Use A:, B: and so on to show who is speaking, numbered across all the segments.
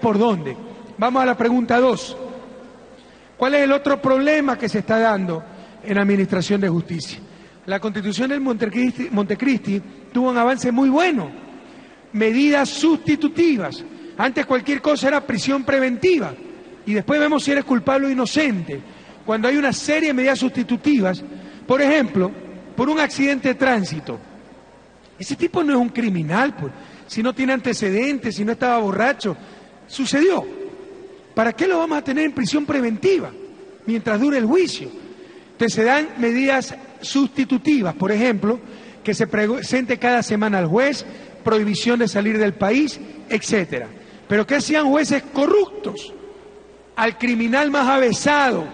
A: por dónde. Vamos a la pregunta 2. ¿Cuál es el otro problema que se está dando en la Administración de Justicia? La Constitución del Montecristi tuvo un avance muy bueno. Medidas sustitutivas. Antes cualquier cosa era prisión preventiva y después vemos si eres culpable o inocente. Cuando hay una serie de medidas sustitutivas, por ejemplo, por un accidente de tránsito. Ese tipo no es un criminal, pues. Si no tiene antecedentes, si no estaba borracho, sucedió. ¿Para qué lo vamos a tener en prisión preventiva mientras dure el juicio? Entonces se dan medidas sustitutivas, por ejemplo, que se presente cada semana al juez, prohibición de salir del país, etcétera. Pero ¿qué hacían jueces corruptos? Al criminal más avesado,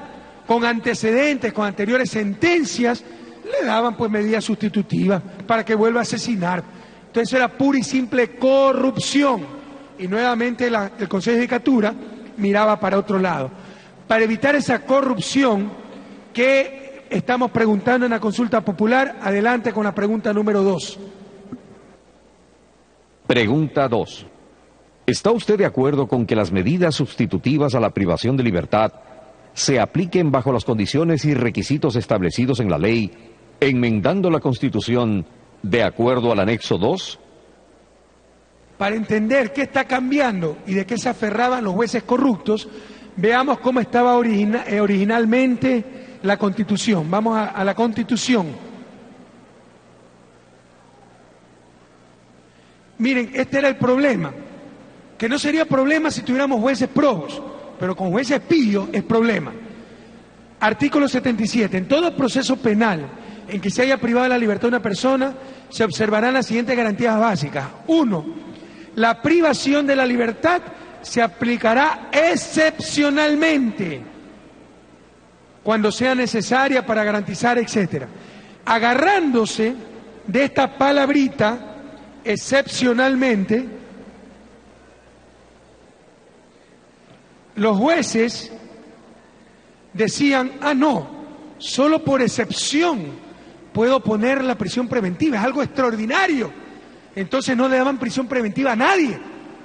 A: con antecedentes, con anteriores sentencias, le daban pues medidas sustitutivas para que vuelva a asesinar. Entonces era pura y simple corrupción. Y nuevamente el Consejo de Judicatura miraba para otro lado. Para evitar esa corrupción que estamos preguntando en la consulta popular, adelante con la pregunta número 2.
B: Pregunta 2. ¿Está usted de acuerdo con que las medidas sustitutivas a la privación de libertad se apliquen bajo las condiciones y requisitos establecidos en la ley, enmendando la Constitución de acuerdo al anexo 2?
A: Para entender qué está cambiando y de qué se aferraban los jueces corruptos, veamos cómo estaba originalmente la Constitución. Vamos a la Constitución. Miren, este era el problema, que no sería problema si tuviéramos jueces probos, pero con jueces pillos es problema. Artículo 77. En todo proceso penal en que se haya privado de la libertad de una persona, se observarán las siguientes garantías básicas. 1. La privación de la libertad se aplicará excepcionalmente, cuando sea necesaria para garantizar, etcétera. Agarrándose de esta palabrita, excepcionalmente, los jueces decían, no, solo por excepción puedo poner la prisión preventiva, es algo extraordinario. Entonces no le daban prisión preventiva a nadie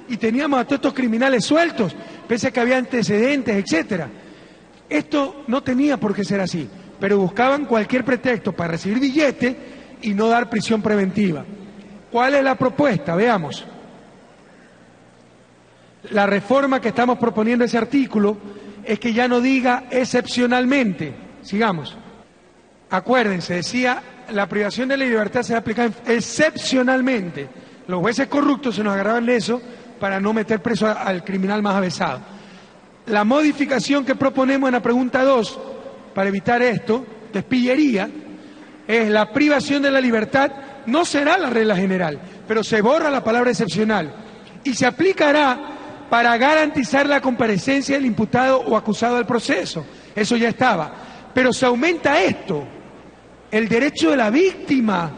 A: y teníamos a todos estos criminales sueltos, pese a que había antecedentes, etcétera. Esto no tenía por qué ser así, pero buscaban cualquier pretexto para recibir billete y no dar prisión preventiva. ¿Cuál es la propuesta? Veamos. La reforma que estamos proponiendo en ese artículo es que ya no diga excepcionalmente. Sigamos. Acuérdense, decía, la privación de la libertad se aplica excepcionalmente. Los jueces corruptos se nos agarraban de eso para no meter preso al criminal más avesado. La modificación que proponemos en la pregunta 2, para evitar esto, despillería, es la privación de la libertad, no será la regla general, pero se borra la palabra excepcional y se aplicará para garantizar la comparecencia del imputado o acusado del proceso. Eso ya estaba. Pero se aumenta esto, el derecho de la víctima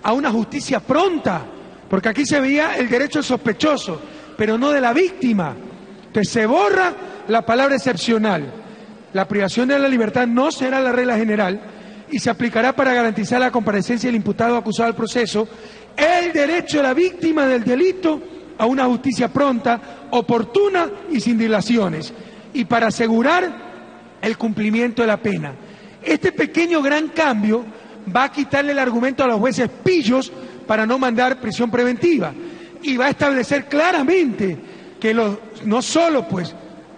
A: a una justicia pronta, porque aquí se veía el derecho del sospechoso, pero no de la víctima. Entonces se borra la palabra excepcional. La privación de la libertad no será la regla general y se aplicará para garantizar la comparecencia del imputado o acusado del proceso, el derecho de la víctima del delito a una justicia pronta, oportuna y sin dilaciones, y para asegurar el cumplimiento de la pena. Este pequeño gran cambio va a quitarle el argumento a los jueces pillos para no mandar prisión preventiva y va a establecer claramente que no solo pues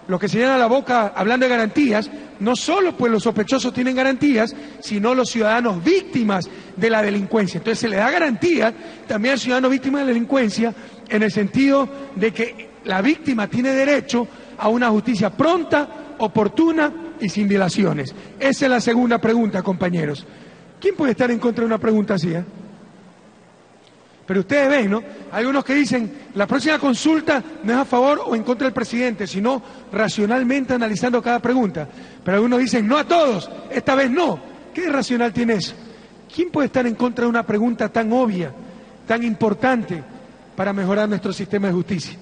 A: los que se llenan la boca hablando de garantías, no solo pues los sospechosos tienen garantías, sino los ciudadanos víctimas de la delincuencia. Entonces se le da garantía también al ciudadano víctima de la delincuencia en el sentido de que la víctima tiene derecho a una justicia pronta, oportuna y sin dilaciones. Esa es la segunda pregunta, compañeros. ¿Quién puede estar en contra de una pregunta así? Pero ustedes ven, ¿no? Hay unos que dicen, la próxima consulta no es a favor o en contra del presidente, sino racionalmente analizando cada pregunta. Pero algunos dicen, no a todos, esta vez no. ¿Qué racional tiene eso? ¿Quién puede estar en contra de una pregunta tan obvia, tan importante para mejorar nuestro sistema de justicia?